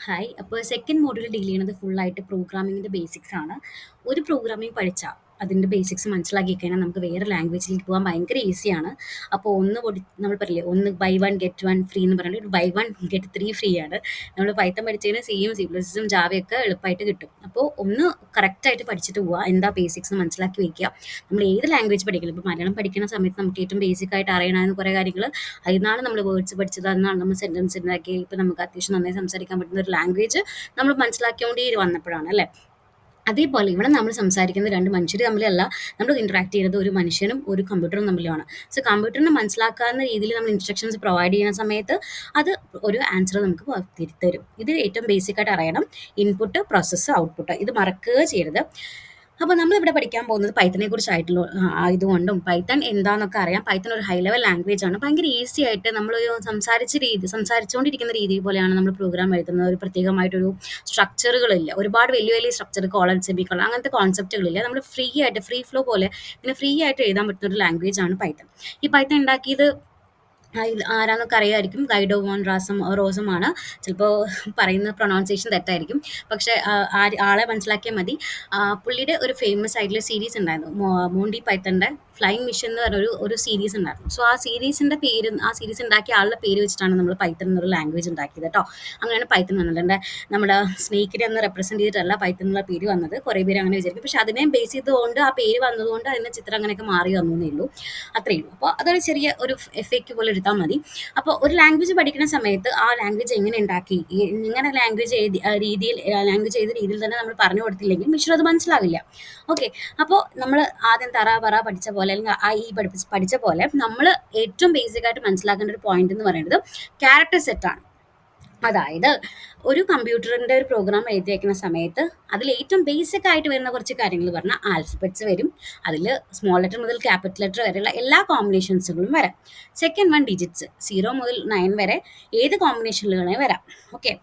Hi. അപ്പോൾ second module deal ചെയ്യണത് ഫുള്ളായിട്ട് പ്രോഗ്രാമിങ്ങിൻ്റെ ബേസിക്സ് ആണ്. ഒരു പ്രോഗ്രാമിംഗ് പഠിച്ചാൽ അതിൻ്റെ ബേസിക്സ് മനസ്സിലാക്കി കഴിഞ്ഞാൽ നമുക്ക് വേറെ ലാംഗ്വേജിലേക്ക് പോകാൻ ഭയങ്കര ഈസിയാണ്. അപ്പോൾ നമ്മൾ പറയില്ലേ, ഒന്ന് buy one get one free എന്ന് പറഞ്ഞിട്ട് ഒരു buy one get three free ആണ്. നമ്മൾ പൈത്തൺ പഠിച്ചു കഴിഞ്ഞാൽ സിയും സി പ്ലസ് പ്ലസും ജാവയൊക്കെ എളുപ്പമായിട്ട് കിട്ടും. അപ്പോൾ ഒന്ന് കറക്റ്റായിട്ട് പഠിച്ചിട്ട് പോവുക, എന്താ ബേസിക്സ് മനസ്സിലാക്കി വെക്കുക. നമ്മൾ ഏത് ലാംഗ്വേജ് പഠിക്കണം, ഇപ്പോൾ മലയാളം പഠിക്കുന്ന സമയത്ത് നമുക്ക് ഏറ്റവും ബേസിക് ആയിട്ട് അറിയണമെന്ന് കുറേ കാര്യങ്ങൾ അതിനാണ് നമ്മൾ വേർഡ്സ് പഠിച്ചത്, അതിനാണ് നമ്മൾ സെൻറ്റൻസ് ഉണ്ടാക്കി. ഇപ്പോൾ നമുക്ക് അത്യാവശ്യം നന്നായി സംസാരിക്കാൻ പറ്റുന്ന ഒരു ലാംഗ്വേജ് നമ്മൾ മനസ്സിലാക്കിക്കൊണ്ടേ വന്നപ്പോഴാണ് അല്ലേ. അതേപോലെ ഇവിടെ നമ്മൾ സംസാരിക്കുന്നത് രണ്ട് മനുഷ്യർ തമ്മിലല്ല, നമ്മൾ ഇൻട്രാക്ട് ചെയ്യുന്നത് ഒരു മനുഷ്യനും ഒരു കമ്പ്യൂട്ടറും തമ്മിലാണ്. സോ കമ്പ്യൂട്ടറിനെ മനസ്സിലാക്കാവുന്ന രീതിയിൽ നമ്മൾ ഇൻസ്ട്രക്ഷൻസ് പ്രൊവൈഡ് ചെയ്യുന്ന സമയത്ത് അത് ഒരു ആൻസർ നമുക്ക് തിരിത്തരും. ഇത് ഏറ്റവും ബേസിക് ആയിട്ട് അറിയണം. ഇൻപുട്ട്, പ്രോസസ്സ്, ഔട്ട്പുട്ട്, ഇത് മറക്കുക ചെയ്യരുത്. അപ്പോൾ നമ്മളിവിടെ പഠിക്കാൻ പോകുന്നത് പൈത്തനെ കുറിച്ചായിട്ടുള്ള ആയതുകൊണ്ടും പൈത്തൺ എന്താണെന്നൊക്കെ അറിയാം. പൈത്തൺ ഒരു ഹൈ ലെവൽ ലാംഗ്വേജ് ആണ്. ഭയങ്കര ഈസി ആയിട്ട് നമ്മൾ സംസാരിച്ചുകൊണ്ടിരിക്കുന്ന രീതി പോലെയാണ് നമ്മൾ പ്രോഗ്രാം എഴുതുന്നത്. ഒരു പ്രത്യേകമായിട്ടൊരു സ്ട്രക്ചറുകളില്ല, ഒരുപാട് വലിയ വലിയ സ്ട്രക്ചർ, കോളൻ, സെമി കോളൻ, അങ്ങനത്തെ കോൺസെപ്റ്റുകളില്ല. നമ്മൾ ഫ്രീ ആയിട്ട് ഫ്രീ ഫ്ലോ പോലെ ഇങ്ങനെ ഫ്രീ ആയിട്ട് എഴുതാൻ പറ്റുന്ന ഒരു ലാംഗ്വേജ് ആണ് പൈത്തൺ. ഈ പൈത്തൺ ഉണ്ടാക്കിയത് ആരാന്നൊക്കെ അറിയായിരിക്കും. Guido von റോസമാണ്. ചിലപ്പോൾ പറയുന്ന പ്രൊനൗൺസിയേഷൻ തെറ്റായിരിക്കും, പക്ഷേ ആളെ മനസ്സിലാക്കിയാൽ മതി. പുള്ളിയുടെ ഒരു ഫേമസ് ആയിട്ടുള്ള സീരീസ് ഉണ്ടായിരുന്നു, മോണ്ടി പൈത്തൻ്റെ ഫ്ലൈയിങ് മിഷൻ എന്ന് പറഞ്ഞൊരു ഒരു സീരീസ് ഉണ്ടായിരുന്നു. സോ ആ സീരീസ് ഉണ്ടാക്കിയ ആളുടെ പേര് വെച്ചിട്ടാണ് നമ്മൾ പൈത്തൺ എന്നൊരു ലാംഗ്വേജ് ഉണ്ടാക്കിയത് കേട്ടോ. അങ്ങനെയാണ് പൈത്തൺ വന്നിട്ടുണ്ട്. നമ്മുടെ സ്നേക്കിനെ ഒന്ന് റെപ്രസെൻറ്റ് ചെയ്തിട്ടല്ല പൈത്തൺ എന്നുള്ള പേര് വന്നത്. കുറേ പേര് അങ്ങനെ വിചാരിക്കും, പക്ഷെ അതിനെ ബേസ് ചെയ്തുകൊണ്ട് ആ പേര് വന്നതുകൊണ്ട് അതിൻ്റെ ചിത്രം അങ്ങനെയൊക്കെ മാറി വന്നേ ഉള്ളൂ, അത്രയേ ഉള്ളൂ. അപ്പോൾ അതൊരു ചെറിയ ഒരു എഫക്റ്റ് പോലെ എടുത്താൽ മതി. അപ്പോൾ ഒരു ലാംഗ്വേജ് പഠിക്കുന്ന സമയത്ത് ആ ലാംഗ്വേജ് എങ്ങനെ ഉണ്ടാക്കി, ഇങ്ങനെ ലാംഗ്വേജ് ചെയ്ത രീതിയിൽ തന്നെ നമ്മൾ പറഞ്ഞു കൊടുത്തില്ലെങ്കിൽ മിശ്രം അത് മനസ്സിലാവില്ല. ഓക്കെ. അപ്പോൾ നമ്മൾ ആദ്യം തറ പറ പഠിച്ച പോലെ, അല്ലെങ്കിൽ ആ ഈ പഠിച്ച പോലെ നമ്മൾ ഏറ്റവും ബേസിക് ആയിട്ട് മനസ്സിലാക്കേണ്ട ഒരു പോയിന്റ് എന്ന് പറയുന്നത് ക്യാരക്ടർ സെറ്റാണ്. അതായത് ഒരു കമ്പ്യൂട്ടറിൻ്റെ ഒരു പ്രോഗ്രാം എഴുതി വയ്ക്കുന്ന സമയത്ത് അതിൽ ഏറ്റവും ബേസിക് ആയിട്ട് വരുന്ന കുറച്ച് കാര്യങ്ങൾ പറഞ്ഞാൽ ആൽഫബറ്റ്സ് വരും. അതിൽ സ്മോൾ ലെറ്റർ മുതൽ ക്യാപിറ്റൽ ലെറ്റർ വരെയുള്ള എല്ലാ കോമ്പിനേഷൻസുകളും വരാം. സെക്കൻഡ് വൺ ഡിജിറ്റ്സ്, 0 മുതൽ 9 വരെ ഏത് കോമ്പിനേഷനിൽ വരാം. ഓക്കെ.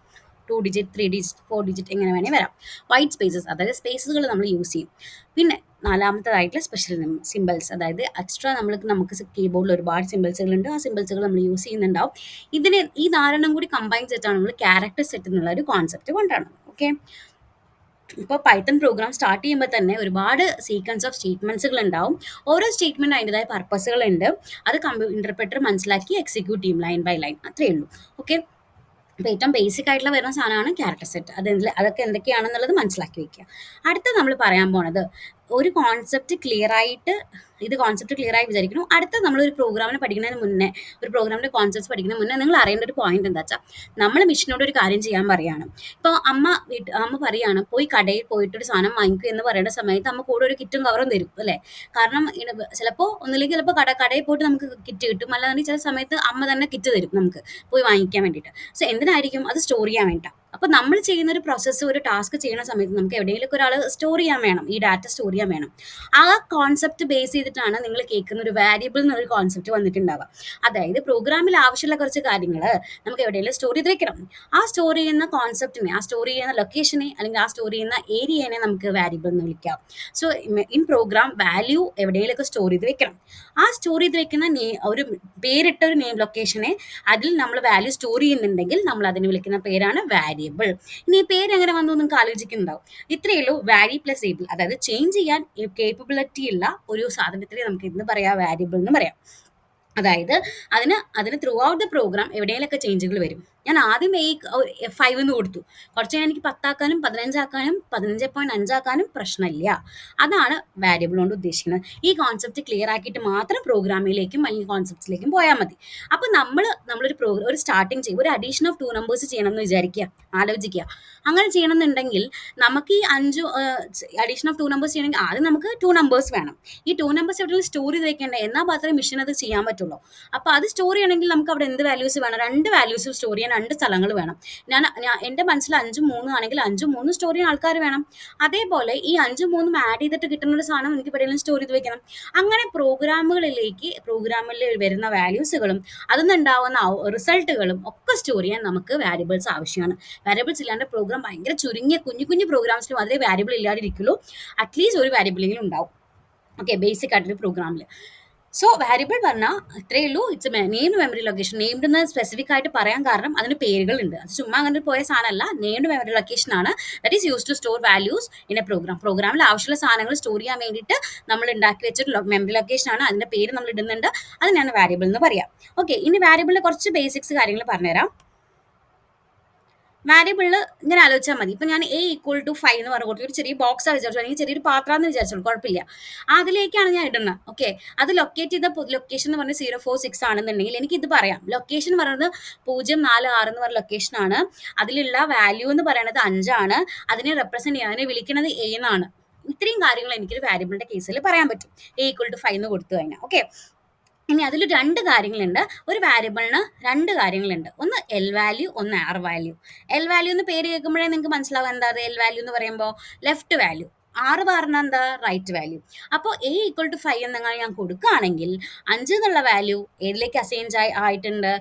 2 ഡിജിറ്റ്, 3 ഡിജിറ്റ്, 4 ഡിജിറ്റ് എങ്ങനെ വേണേൽ വരാം. വൈറ്റ് സ്പേസസ്, അതായത് സ്പേസുകൾ നമ്മൾ യൂസ് ചെയ്യും. പിന്നെ നാലാമത്തേതായിട്ടുള്ള സ്പെഷ്യൽ സിമ്പിൾസ്, അതായത് എക്സ്ട്രാ നമുക്ക് കീബോർഡിൽ ഒരുപാട് സിമ്പിൾസുകളുണ്ട്, ആ സിമ്പിൾസുകൾ നമ്മൾ യൂസ് ചെയ്യുന്നുണ്ടാവും. ഈ നാലെണ്ണം കൂടി കമ്പൈൻ ചെയ്തിട്ടാണ് നമ്മൾ ക്യാരക്ടർ സെറ്റ് എന്നുള്ള ഒരു കോൺസെപ്റ്റ് കൊണ്ടുവരണം. ഓക്കെ. ഇപ്പോൾ പൈത്തൺ പ്രോഗ്രാം സ്റ്റാർട്ട് ചെയ്യുമ്പോൾ തന്നെ ഒരുപാട് സീക്വൻസ് ഓഫ് സ്റ്റേറ്റ്മെൻറ്റ്സുകൾ ഉണ്ടാവും. ഓരോ സ്റ്റേറ്റ്മെൻറ്റ് അതിൻ്റെതായ പർപ്പസുകളുണ്ട്. അത് ഇൻ്റർപ്രറ്റർ മനസ്സിലാക്കി എക്സിക്യൂട്ട് ചെയ്യും ലൈൻ ബൈ ലൈൻ, അത്രയേ ഉള്ളൂ. ഓക്കെ. അപ്പോൾ ഏറ്റവും ബേസിക് ആയിട്ടുള്ള വരുന്ന സാധനമാണ് ക്യാരക്ടർ സെറ്റ്. അതൊക്കെ എന്തൊക്കെയാണെന്നുള്ളത് മനസ്സിലാക്കി വെക്കുക. അടുത്ത നമ്മൾ പറയാൻ പോണത് ഒരു കോൺസെപ്റ്റ് ക്ലിയർ ആയി വിചാരിക്കുന്നു. അടുത്ത നമ്മളൊരു പ്രോഗ്രാമിനെ പഠിക്കുന്നതിന് മുന്നേ, ഒരു പ്രോഗ്രാമിൻ്റെ കോൺസെപ്റ്റ്സ് പഠിക്കുന്നതിന് മുന്നേ നിങ്ങൾ അറിയേണ്ട ഒരു പോയിന്റ് എന്താ വെച്ചാൽ, നമ്മൾ മിഷനോട് ഒരു കാര്യം ചെയ്യാൻ പറയുകയാണ്. ഇപ്പോൾ അമ്മ പറയുകയാണ്, പോയി കടയിൽ പോയിട്ടൊരു സാധനം വാങ്ങിക്കുക എന്ന് പറയുന്ന സമയത്ത് അമ്മ കൂടെ ഒരു കിറ്റും കവറും തരും അല്ലേ. കാരണം ചിലപ്പോൾ കടയിൽ പോയിട്ട് നമുക്ക് കിറ്റ് കിട്ടും, അല്ലാതെ ചില സമയത്ത് അമ്മ തന്നെ കിറ്റ് തരും നമുക്ക് പോയി വാങ്ങിക്കാൻ വേണ്ടിയിട്ട്. സോ എന്തിനായിരിക്കും? അത് സ്റ്റോർ ചെയ്യാൻ വേണ്ടിയിട്ടാണ്. അപ്പോൾ നമ്മൾ ചെയ്യുന്ന ഒരു പ്രോസസ്സ്, ഒരു ടാസ്ക് ചെയ്യുന്ന സമയത്ത് നമുക്ക് എവിടെയെങ്കിലും ഒരാൾ സ്റ്റോർ ചെയ്യാൻ വേണം, ഈ ഡാറ്റ സ്റ്റോർ ചെയ്യാൻ വേണം. ആ കോൺസെപ്റ്റ് ബേസ് ചെയ്തിട്ടാണ് നിങ്ങൾ കേൾക്കുന്ന ഒരു വാരിയബിൾ എന്നൊരു കോൺസെപ്റ്റ് വന്നിട്ടുണ്ടാവുക. അതായത് പ്രോഗ്രാമിൽ ആവശ്യമുള്ള കുറച്ച് കാര്യങ്ങൾ നമുക്ക് എവിടെയെങ്കിലും സ്റ്റോർ ചെയ്ത് വെക്കണം. ആ സ്റ്റോർ ചെയ്യുന്ന കോൺസെപ്റ്റിനെ, ആ സ്റ്റോർ ചെയ്യുന്ന ലൊക്കേഷനെ, അല്ലെങ്കിൽ ആ സ്റ്റോർ ചെയ്യുന്ന ഏരിയനെ നമുക്ക് വാരിയബിൾ എന്ന് വിളിക്കാം. സോ ഇൻ പ്രോഗ്രാം വാല്യൂ എവിടെയെങ്കിലുമൊക്കെ സ്റ്റോർ ചെയ്ത് വെക്കണം. ആ സ്റ്റോർ ചെയ്ത് വെക്കുന്ന ഒരു പേരിട്ട ഒരു നെയിം ലൊക്കേഷനെ അതിൽ നമ്മൾ വാല്യൂ സ്റ്റോർ ചെയ്യുന്നുണ്ടെങ്കിൽ നമ്മൾ അതിന് വിളിക്കുന്ന പേരാണ് വാരിയബിൾ. ഇനി ഈ പേര് എങ്ങനെ വന്നു നിങ്ങൾക്ക് ആലോചിക്കുന്നുണ്ടാവും. ഇത്രയേ ഉള്ളൂ. വാരി പ്ലസ് ഏബിൾ, അതായത് ചേഞ്ച് ചെയ്യാൻ കേപ്പബിലിറ്റി ഉള്ള ഒരു സാധനത്തിന് നമുക്ക് ഇന്ന് പറയാം വാരിയബിൾ എന്ന് പറയാം. അതായത് അതിന് ത്രൂ ഔട്ട് ദ പ്രോഗ്രാം എവിടെയെങ്കിലൊക്കെ ചേഞ്ചുകൾ വരും. ഞാൻ ആദ്യം 5 എന്ന് കൊടുത്തു, കുറച്ച് കഴിഞ്ഞാൽ എനിക്ക് 10 ആക്കാനും 15 ആക്കാനും 15.5 ആക്കാനും പ്രശ്നമില്ല. അതാണ് വാരിയബിൾ കൊണ്ട് ഉദ്ദേശിക്കുന്നത്. ഈ കോൺസെപ്റ്റ് ക്ലിയർ ആക്കിയിട്ട് മാത്രം പ്രോഗ്രാമിലേക്കും അല്ലെങ്കിൽ കോൺസെപ്റ്റ്സിലേക്കും പോയാൽ മതി. അപ്പോൾ നമ്മളൊരു ഒരു സ്റ്റാർട്ടിങ് ചെയ്യും, ഒരു അഡീഷൻ ഓഫ് 2 നമ്പേഴ്സ് ചെയ്യണം എന്ന് വിചാരിക്കുക, ആലോചിക്കുക. അങ്ങനെ ചെയ്യണമെന്നുണ്ടെങ്കിൽ നമുക്ക് ഈ 5 അഡീഷൻ ഓഫ് 2 നമ്പേഴ്സ് ചെയ്യണമെങ്കിൽ ആദ്യം നമുക്ക് 2 നമ്പേഴ്സ് വേണം. ഈ 2 നമ്പേഴ്സ് എവിടെയെങ്കിലും സ്റ്റോർ ചെയ്ത് വെക്കേണ്ടത്, എന്നാൽ മാത്രമേ മെഷീൻ അത് ചെയ്യാൻ പറ്റുള്ളൂ. അപ്പോൾ അത് സ്റ്റോർ ചെയ്യണമെങ്കിൽ നമുക്ക് അവിടെ എന്ത് വാല്യൂസ് വേണം? 2 വാല്യൂസ് സ്റ്റോർ ചെയ്യാൻ 2 സ്ഥലങ്ങൾ വേണം. എൻ്റെ മനസ്സിൽ 5ഉം 3 ആണെങ്കിൽ 5ഉം 3 സ്റ്റോർ ചെയ്യാൻ ആൾക്കാർ വേണം. അതേപോലെ ഈ 5ഉം 3ഉം ആഡ് ചെയ്തിട്ട് കിട്ടുന്ന ഒരു സാധനം എനിക്ക് എവിടെയെങ്കിലും സ്റ്റോർ ചെയ്ത് വെക്കണം. അങ്ങനെ പ്രോഗ്രാമിൽ വരുന്ന വാല്യൂസുകളും അതിൽ നിന്നുണ്ടാവുന്ന റിസൾട്ടുകളും ഒക്കെ സ്റ്റോർ ചെയ്യാൻ നമുക്ക് വാരിയബിൾസ് ആവശ്യമാണ്. വാരിയബിൾസ് ഇല്ലാണ്ട് പ്രോഗ്രാം ഭയങ്കര ചുരുങ്ങിയ കുഞ്ഞു പ്രോഗ്രാംസിലും അതേ വാരിയബിൾ ഇല്ലാതിരിക്കുള്ളൂ. അറ്റ്ലീസ്റ്റ് ഒരു വാരിയബിളെങ്കിലും ഉണ്ടാവും. ഓക്കെ. ബേസിക് ആയിട്ടൊരു പ്രോഗ്രാമിൽ സോ വാരിയബിൾ പറഞ്ഞാൽ ഇത്രയേ ഉള്ളൂ. It's named memory location. Named എന്ന് സ്പെസിഫിക് ആയിട്ട് പറയാൻ കാരണം അതിന് പേരുകളുണ്ട്. അത് ചുമ്മാ അങ്ങനെ പോയ സാധനമല്ല, നെയിംഡ് മെമ്മറി ലൊക്കേഷൻ ആണ്. That is use to store values in a program. പ്രോഗ്രാമിൽ ആവശ്യമുള്ള സാധനങ്ങൾ സ്റ്റോർ ചെയ്യാൻ വേണ്ടിയിട്ട് നമ്മൾ ഉണ്ടാക്കി വെച്ചിട്ട് മെമ്മറി ലൊക്കേഷൻ ആണ്. അതിന്റെ പേര് നമ്മൾ ഇടുന്നുണ്ട്, അതിനാണ് വാരിയബിൾ എന്ന് പറയാം. ഓക്കെ, ഇനി വാരിയബിളിന്റെ കുറച്ച് ബേസിക്സ് കാര്യങ്ങൾ പറഞ്ഞുതരാം. വാരിയബിളിൽ ഇങ്ങനെ ആലോചിച്ചാൽ മതി. ഇപ്പൊ ഞാൻ A=5 എന്ന് പറഞ്ഞു കൊടുത്തു, ഒരു ചെറിയ ബോക്സ് വിചാരിച്ചു, അല്ലെങ്കിൽ ചെറിയൊരു പാത്രം എന്ന് വിചാരിച്ചോളൂ, കുഴപ്പമില്ല. അതിലേക്കാണ് ഞാൻ ഇടുന്നത്. ഓക്കെ, അത് ലൊക്കേറ്റ് ചെയ്ത ലൊക്കേഷൻ എന്ന് പറഞ്ഞാൽ 046 ആണെന്നുണ്ടെങ്കിൽ എനിക്ക് ഇത് പറയാം. ലൊക്കേഷൻ പറയുന്നത് 046 എന്ന് പറഞ്ഞ ലൊക്കേഷൻ ആണ്. അതിലുള്ള വാല്യൂ എന്ന് പറയുന്നത് 5 ആണ്. അതിനെ റെപ്രസെന്റ് ചെയ്യാൻ, അതിനെ വിളിക്കുന്നത് A എന്നാണ്. ഇത്രയും കാര്യങ്ങൾ എനിക്കൊരു വാരിയബിളിന്റെ കേസിൽ പറയാൻ പറ്റും. A=5 എന്ന് കൊടുത്തു കഴിഞ്ഞാൽ. ഓക്കെ, ഇനി അതിൽ രണ്ട് കാര്യങ്ങളുണ്ട്. ഒരു വാരിയബിളിന് രണ്ട് കാര്യങ്ങളുണ്ട്. ഒന്ന് എൽ വാല്യൂ, ഒന്ന് ആർ വാല്യൂ. എൽ വാല്യൂ എന്ന് പേര് കേൾക്കുമ്പോഴേ നിങ്ങൾക്ക് മനസ്സിലാവും എന്താ അത്. എൽ വാല്യൂ എന്ന് പറയുമ്പോൾ ലെഫ്റ്റ് വാല്യൂ, ആറ് പറഞ്ഞാൽ എന്താ റൈറ്റ് വാല്യൂ. അപ്പോൾ A=5 എന്നങ്ങനെ ഞാൻ കൊടുക്കുകയാണെങ്കിൽ 5 എന്നുള്ള വാല്യൂ ഏതിലേക്ക് അസൈൻ ആയിട്ടുണ്ട്?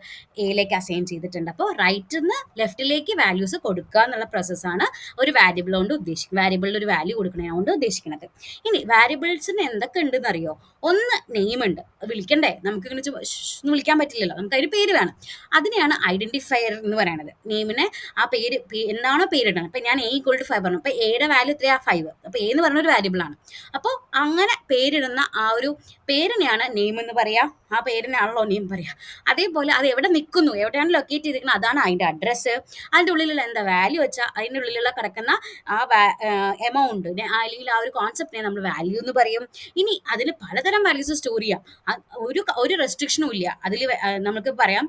എയിലേക്ക് അസൈൻ ചെയ്തിട്ടുണ്ട്. അപ്പോൾ റൈറ്റിൽ നിന്ന് ലെഫ്റ്റിലേക്ക് വാല്യൂസ് കൊടുക്കുക എന്നുള്ള പ്രോസസ്സാണ് ഒരു വാരിയബിൾ കൊണ്ട് ഉദ്ദേശിക്കുന്നത്. വാരിയബിളിൽ ഒരു വാല്യൂ കൊടുക്കുന്നതുകൊണ്ട് ഉദ്ദേശിക്കുന്നത്. ഇനി വാരിയബിൾസിന് എന്തൊക്കെ ഉണ്ടെന്ന് അറിയോ? ഒന്ന് നെയിം ഉണ്ട്, വിളിക്കണ്ടേ, നമുക്ക് ഇങ്ങനെ ഒന്നും വിളിക്കാൻ പറ്റില്ലല്ലോ, നമുക്ക് അതിന് പേര് വേണം. അതിനെയാണ് ഐഡന്റിഫയർ എന്ന് പറയുന്നത്. നെയിമിനെ ആ പേര് എന്താണോ പേരിടണം. ഇപ്പം ഞാൻ A=5 പറഞ്ഞു, അപ്പോൾ എയുടെ വാല്യൂ എത്രയാ? 5. അപ്പോൾ A എന്ന് പറഞ്ഞൊരു വാരിയബിൾ ആണ്. അപ്പോൾ അങ്ങനെ പേരിടുന്ന ആ ഒരു പേരിനെയാണ് നെയിം എന്ന് പറയാ. ആ പേരിനാണല്ലോ നെയിം പറയാ. അതേപോലെ അത് എവിടെ നിൽക്കുന്നു, എവിടെയാണ് ലൊക്കേറ്റ് ചെയ്തിരിക്കുന്നത്, അതാണ് അതിന്റെ അഡ്രസ്സ്. അതിന്റെ ഉള്ളിലുള്ള എന്താ വാല്യൂ വെച്ചാൽ അതിന്റെ ഉള്ളിലുള്ള കിടക്കുന്ന ആ എമൗണ്ട് അല്ലെങ്കിൽ ആ ഒരു കോൺസെപ്റ്റിനെ നമ്മൾ വാല്യൂ എന്ന് പറയും. ഇനി അതിന് പലതരം വാല്യൂസ് സ്റ്റോർ ചെയ്യാം. ഒരു റെസ്ട്രിക്ഷനും ഇല്ല അതിൽ. നമുക്ക് പറയാം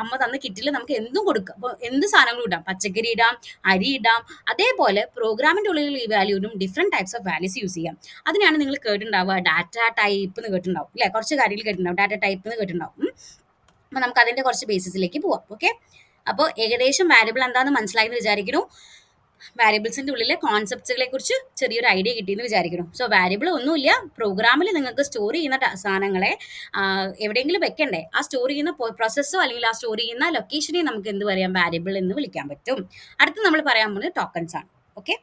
അമ്മ തന്ന കിറ്റിൽ നമുക്ക് എന്തും കൊടുക്കാം. അപ്പോൾ എന്ത് സാധനങ്ങളും ഇടാം, പച്ചക്കറി ഇടാം, അരി ഇടാം. അതേപോലെ പ്രോഗ്രാമിന്റെ ഉള്ളിൽ ഈ വാല്യൂനും different types of values use ചെയ്യാം. അതിനാണ് നിങ്ങൾ കേട്ടിട്ടുണ്ടാവുക ഡാറ്റ ടൈപ്പ് എന്ന് കേട്ടിട്ടുണ്ടാവും അല്ലെ? കുറച്ച് കാര്യങ്ങൾ കേട്ടിട്ടുണ്ടാവും, ഡാറ്റ ടൈപ്പ് എന്ന് കേട്ടിട്ടുണ്ടാവും. അപ്പൊ നമുക്ക് അതിന്റെ കുറച്ച് ബേസിസിലേക്ക് പോവാം. ഓക്കെ, അപ്പോൾ ഏകദേശം വാരിയബിൾ എന്താണെന്ന് മനസ്സിലായി എന്ന് വിചാരിക്കുന്നു. വാരിയബിൾസിന്റെ ഉള്ളിലെ കോൺസെപ്റ്റുകളെ കുറിച്ച് ചെറിയൊരു ഐഡിയ കിട്ടിയെന്ന് വിചാരിക്കുന്നു. സോ വാരിയബിൾ ഒന്നുമില്ല, പ്രോഗ്രാമിൽ നിങ്ങൾക്ക് സ്റ്റോർ ചെയ്യുന്ന സാധനങ്ങളെ എവിടെയെങ്കിലും വെക്കണ്ടേ, ആ സ്റ്റോർ ചെയ്യുന്ന പ്രോസസ്സോ അല്ലെങ്കിൽ ആ സ്റ്റോർ ചെയ്യുന്ന ലൊക്കേഷനെ നമുക്ക് എന്ത് പറയാം? വാരിയബിൾ എന്ന് വിളിക്കാൻ പറ്റും. അടുത്ത് നമ്മൾ പറയാൻ പോകുന്നത് ടോക്കൺസ് ആണ്. ഓക്കെ.